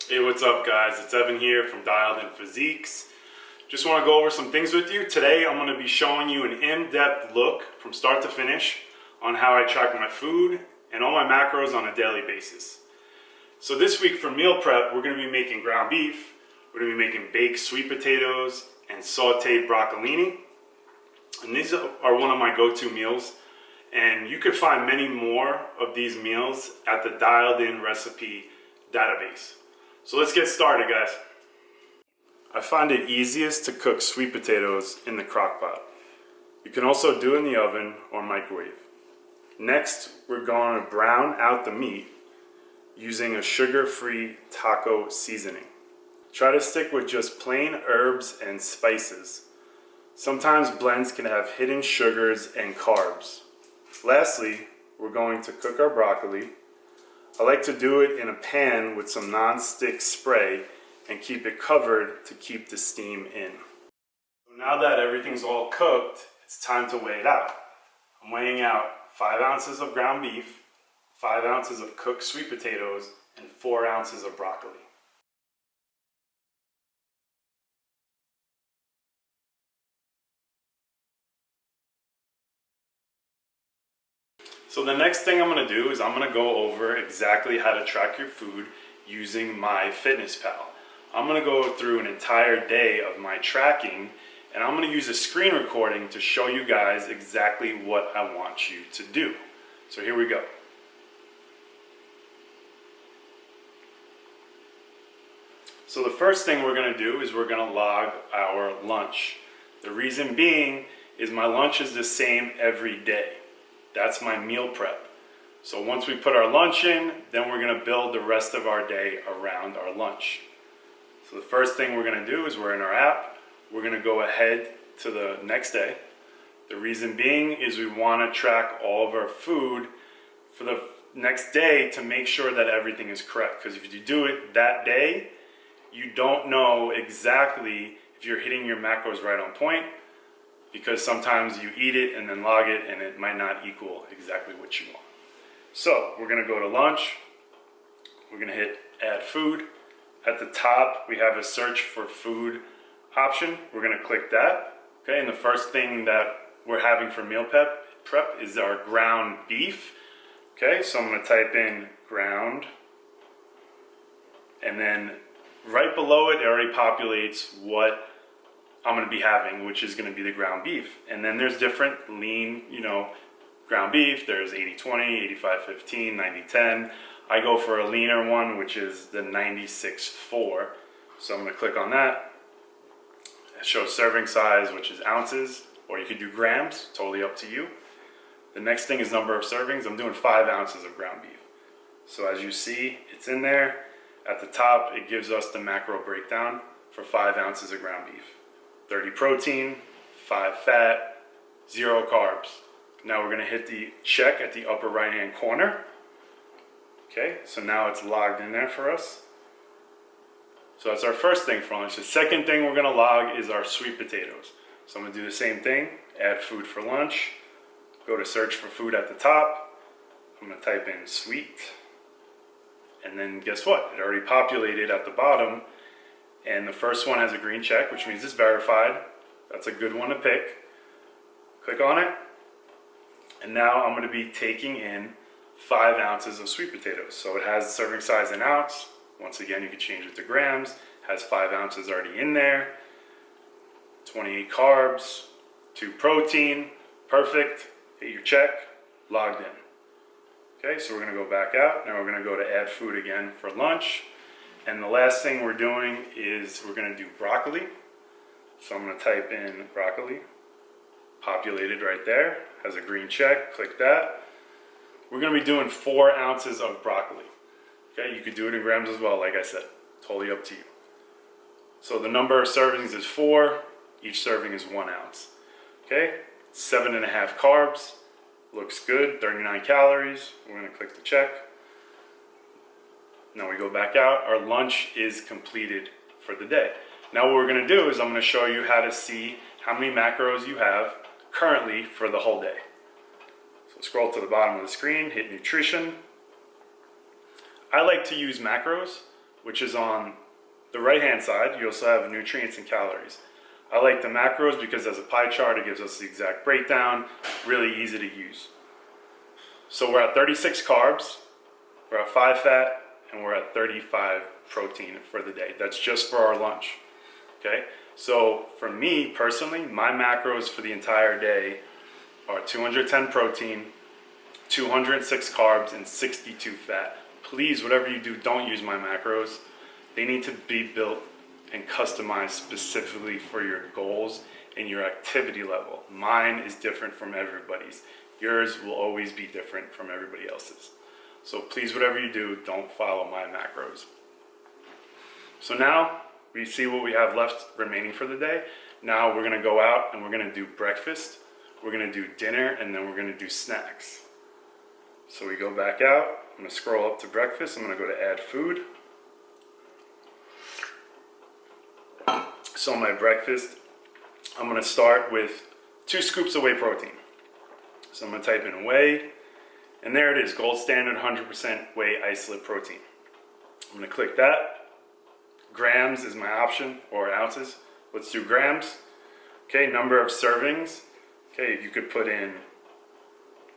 Hey, what's up guys? It's Evan here from Dialed In Physiques. Just want to go over some things with you. Today I'm going to be showing you an in-depth look from start to finish on how I track my food and all my macros on a daily basis. So this week for meal prep, we're going to be making ground beef, we're going to be making baked sweet potatoes and sauteed broccolini. And these are one of my go-to meals. And you could find many more of these meals at the Dialed In recipe database. So let's get started, guys. I find it easiest to cook sweet potatoes in the crock pot. You can also do it in the oven or microwave. Next, we're going to brown out the meat using a sugar-free taco seasoning. Try to stick with just plain herbs and spices. Sometimes blends can have hidden sugars and carbs. Lastly, we're going to cook our broccoli. I like to do it in a pan with some non-stick spray and keep it covered to keep the steam in. So now that everything's all cooked, it's time to weigh it out. I'm weighing out 5 ounces of ground beef, 5 ounces of cooked sweet potatoes, and 4 ounces of broccoli. So the next thing I'm going to do is I'm going to go over exactly how to track your food using MyFitnessPal. I'm going to go through an entire day of my tracking, and I'm going to use a screen recording to show you guys exactly what I want you to do. So here we go. So the first thing we're going to do is we're going to log our lunch. The reason being is my lunch is the same every day. That's my meal prep. So once we put our lunch in, then we're going to build the rest of our day around our lunch. So the first thing we're going to do is we're in our app. We're going to go ahead to the next day. The reason being is we want to track all of our food for the next day to make sure that everything is correct. Because if you do it that day, you don't know exactly if you're hitting your macros right on point, because sometimes you eat it and then log it and it might not equal exactly what you want. So we're going to go to lunch. We're going to hit add food. At the top we have a search for food option. We're going to click that. Okay, and the first thing that we're having for meal prep is our ground beef. Okay, so I'm going to type in ground, and then right below it already populates what I'm going to be having, which is going to be the ground beef. And then there's different lean, ground beef. There's 80-20, 85-15, 90-10. I go for a leaner one, which is the 96-4. So I'm going to click on that. It shows serving size, which is ounces, or you could do grams, totally up to you. The next thing is number of servings. I'm doing 5 ounces of ground beef. So as you see, it's in there. At the top, it gives us the macro breakdown for 5 ounces of ground beef. 30 protein, 5 fat, 0 carbs. Now we're going to hit the check at the upper right hand corner. Okay, so now it's logged in there for us. So that's our first thing for lunch. The second thing we're going to log is our sweet potatoes. So I'm going to do the same thing, add food for lunch, go to search for food at the top. I'm going to type in sweet, and then guess what? It already populated at the bottom. And the first one has a green check, which means it's verified. That's a good one to pick. Click on it. And now I'm going to be taking in 5 ounces of sweet potatoes. So it has serving size in ounce. Once again, you can change it to grams. It has 5 ounces already in there. 28 carbs, 2 protein. Perfect. Hit your check. Logged in. Okay, so we're going to go back out. Now we're going to go to add food again for lunch. And the last thing we're doing is we're going to do broccoli. So I'm going to type in broccoli. Populated right there. Has a green check. Click that. We're going to be doing 4 ounces of broccoli. Okay, you could do it in grams as well, like I said. Totally up to you. So the number of servings is 4. Each serving is 1 ounce. Okay, 7.5 carbs. Looks good. 39 calories. We're going to click the check. Now we go back out. Our lunch is completed for the day. Now what we're going to do is I'm going to show you how to see how many macros you have currently for the whole day. So scroll to the bottom of the screen, hit nutrition. I like to use macros which is on the right-hand side. You also have nutrients and calories. I like the macros because as a pie chart, it gives us the exact breakdown, really easy to use. So we're at 36 carbs, we're at 5 fat, and we're at 35 protein for the day. That's just for our lunch, okay? So for me personally, my macros for the entire day are 210 protein, 206 carbs, and 62 fat. Please, whatever you do, don't use my macros. They need to be built and customized specifically for your goals and your activity level. Mine is different from everybody's. Yours will always be different from everybody else's. So please, whatever you do, don't follow my macros. So now we see what we have left remaining for the day. Now we're gonna go out and we're gonna do breakfast, we're gonna do dinner, and then we're gonna do snacks. So we go back out, I'm gonna scroll up to breakfast, I'm gonna go to add food. So my breakfast, I'm gonna start with 2 scoops of whey protein. So I'm gonna type in whey, and there it is, gold standard 100% whey isolate protein. I'm gonna click that. Grams is my option, or ounces. Let's do grams. Okay, number of servings. Okay, you could put in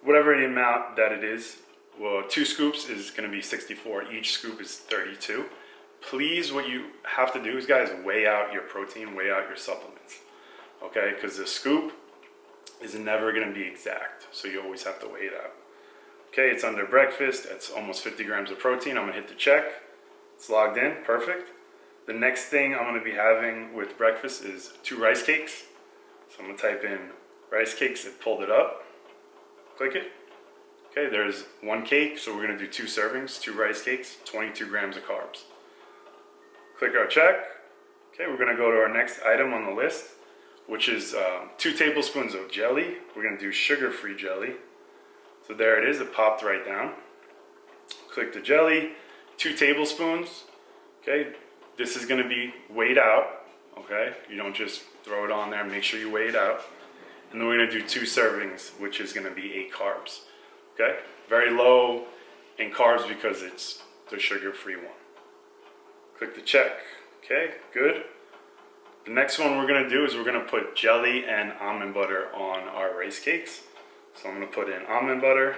whatever the amount that it is. Well, 2 scoops is gonna be 64. Each scoop is 32. Please, what you have to do is, guys, weigh out your protein, weigh out your supplements. Okay, because the scoop is never gonna be exact. So you always have to weigh it out. Okay, it's under breakfast. It's almost 50 grams of protein. I'm gonna hit the check. It's logged in, perfect. The next thing I'm gonna be having with breakfast is 2 rice cakes. So I'm gonna type in rice cakes, it pulled it up. Click it. Okay, there's 1 cake, so we're gonna do 2 servings, 2 rice cakes, 22 grams of carbs. Click our check. Okay, we're gonna go to our next item on the list, which is 2 tablespoons of jelly. We're gonna do sugar-free jelly. So there it is, it popped right down. Click the jelly, 2 tablespoons. Okay, this is gonna be weighed out. Okay, you don't just throw it on there, make sure you weigh it out. And then we're gonna do 2 servings, which is gonna be 8 carbs. Okay, very low in carbs because it's the sugar-free one. Click the check. Okay, good. The next one we're gonna do is we're gonna put jelly and almond butter on our rice cakes. So I'm gonna put in almond butter.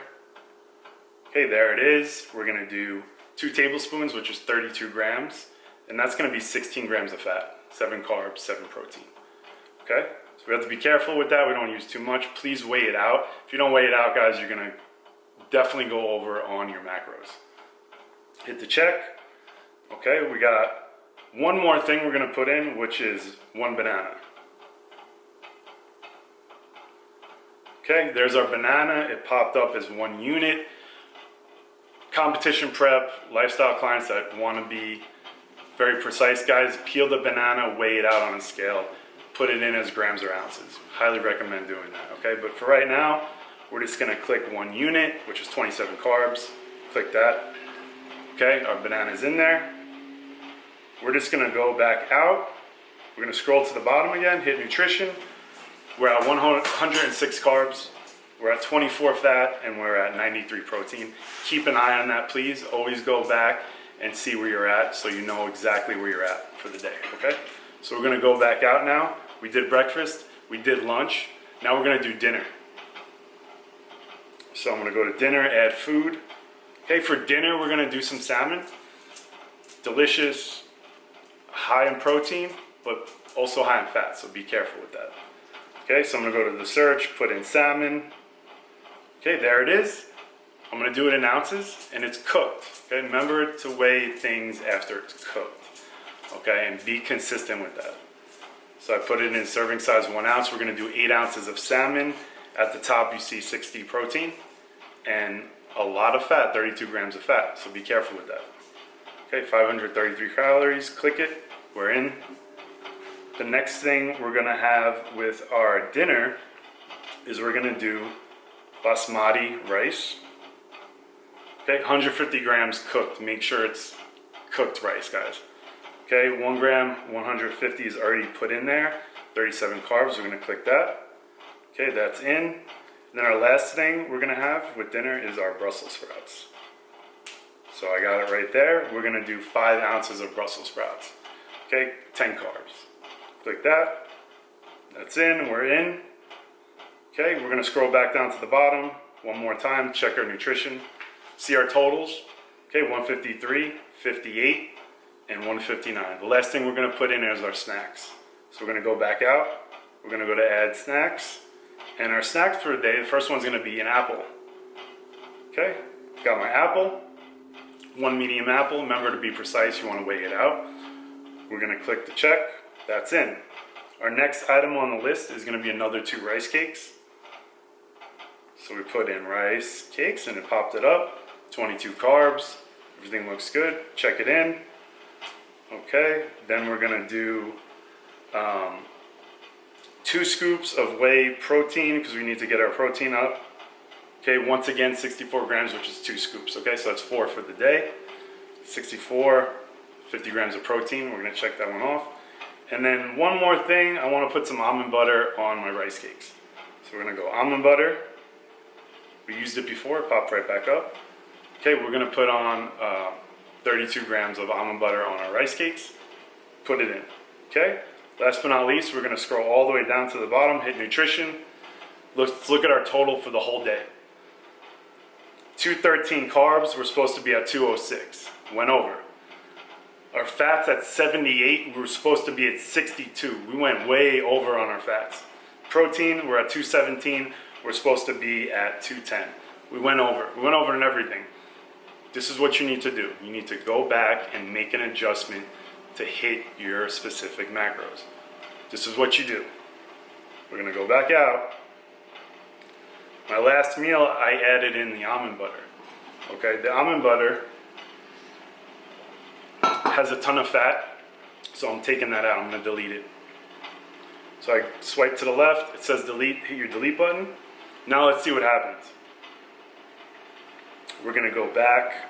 Okay, there it is. We're gonna do 2 tablespoons, which is 32 grams. And that's gonna be 16 grams of fat, 7 carbs, 7 protein. Okay, so we have to be careful with that. We don't use too much. Please weigh it out. If you don't weigh it out, guys, you're gonna definitely go over on your macros. Hit the check. Okay, we got one more thing we're gonna put in, which is 1 banana. Okay, there's our banana. It popped up as 1 unit. Competition prep, lifestyle clients that wanna be very precise, guys, peel the banana, weigh it out on a scale, put it in as grams or ounces. Highly recommend doing that, okay? But for right now, we're just gonna click 1 unit, which is 27 carbs. Click that. Okay, our banana's in there. We're just gonna go back out. We're gonna scroll to the bottom again, hit nutrition. We're at 106 carbs. We're at 24 fat, and we're at 93 protein. Keep an eye on that, please. Always go back and see where you're at so you know exactly where you're at for the day, okay? So we're gonna go back out now. We did breakfast, we did lunch. Now we're gonna do dinner. So I'm gonna go to dinner, add food. Okay, for dinner, we're gonna do some salmon. Delicious, high in protein, but also high in fat, so be careful with that. Okay, so I'm gonna go to the search, put in salmon. Okay, there it is. I'm gonna do it in ounces, and it's cooked. Okay, remember to weigh things after it's cooked. Okay, and be consistent with that. So I put it in serving size 1 ounce. We're gonna do 8 ounces of salmon. At the top, you see 60 protein and a lot of fat, 32 grams of fat. So be careful with that. Okay, 533 calories, click it, we're in. The next thing we're gonna have with our dinner is we're gonna do basmati rice. Okay, 150 grams cooked. Make sure it's cooked rice, guys. Okay, 1 gram, 150 is already put in there. 37 carbs, we're gonna click that. Okay, that's in. And then our last thing we're gonna have with dinner is our Brussels sprouts. So I got it right there. We're gonna do 5 ounces of Brussels sprouts. Okay, 10 carbs. Click that. That's in, we're in. Okay, we're gonna scroll back down to the bottom one more time, check our nutrition. See our totals. Okay, 153, 58, and 159. The last thing we're gonna put in is our snacks. So we're gonna go back out. We're gonna go to add snacks. And our snacks for the day, the first one's gonna be an apple. Okay, got my apple. 1 medium apple. Remember to be precise, you wanna weigh it out. We're gonna click the check. That's in. Our next item on the list is gonna be another 2 rice cakes. So we put in rice cakes and it popped it up. 22 carbs. Everything looks good. Check it in. Okay, then we're gonna do 2 scoops of whey protein because we need to get our protein up. Okay, once again, 64 grams, which is 2 scoops. Okay, so that's 4 for the day. 64, 50 grams of protein. We're gonna check that one off. And then one more thing, I wanna put some almond butter on my rice cakes. So we're gonna go almond butter. We used it before, it popped right back up. Okay, we're gonna put on 32 grams of almond butter on our rice cakes. Put it in, okay? Last but not least, we're gonna scroll all the way down to the bottom, hit nutrition. Let's look at our total for the whole day. 213 carbs, we're supposed to be at 206, went over. Our fats at 78, we were supposed to be at 62. We went way over on our fats. Protein, we're at 217, we're supposed to be at 210. We went over in everything. This is what you need to do. You need to go back and make an adjustment to hit your specific macros. This is what you do. We're gonna go back out. My last meal, I added in the almond butter. Okay, the almond butter has a ton of fat, so I'm taking that out. I'm gonna delete it. So I swipe to the left, it says delete, hit your delete button. Now let's see what happens. We're gonna go back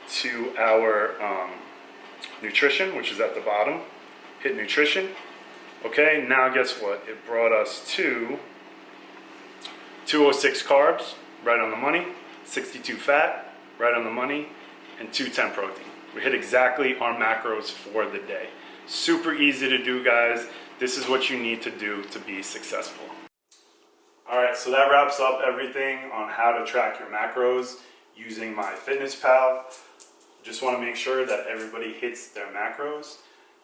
to our nutrition, which is at the bottom. Hit nutrition. Okay, now guess what? It brought us to 206 carbs, right on the money, 62 fat, right on the money, and 210 protein. We hit exactly our macros for the day. Super easy to do, guys. This is what you need to do to be successful. All right, so that wraps up everything on how to track your macros using MyFitnessPal. Just want to make sure that everybody hits their macros,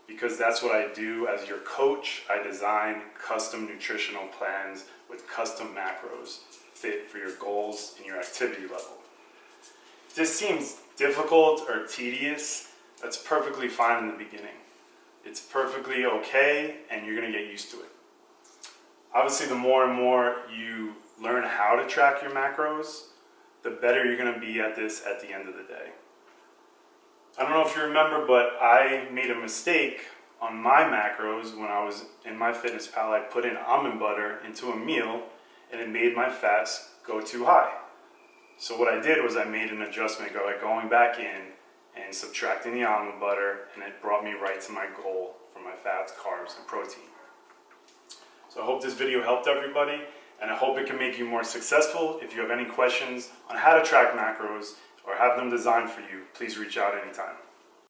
because that's what I do as your coach. I design custom nutritional plans with custom macros fit for your goals and your activity level. If this seems difficult or tedious, that's perfectly fine in the beginning. It's perfectly okay, and you're gonna get used to it. Obviously, the more and more you learn how to track your macros, the better you're gonna be at this at the end of the day. I don't know if you remember, but I made a mistake on my macros when I was in MyFitnessPal. I put in almond butter into a meal, and it made my fats go too high. So what I did was I made an adjustment going back in and subtracting the almond butter, and it brought me right to my goal for my fats, carbs, and protein. So I hope this video helped everybody, and I hope it can make you more successful. If you have any questions on how to track macros or have them designed for you, please reach out anytime.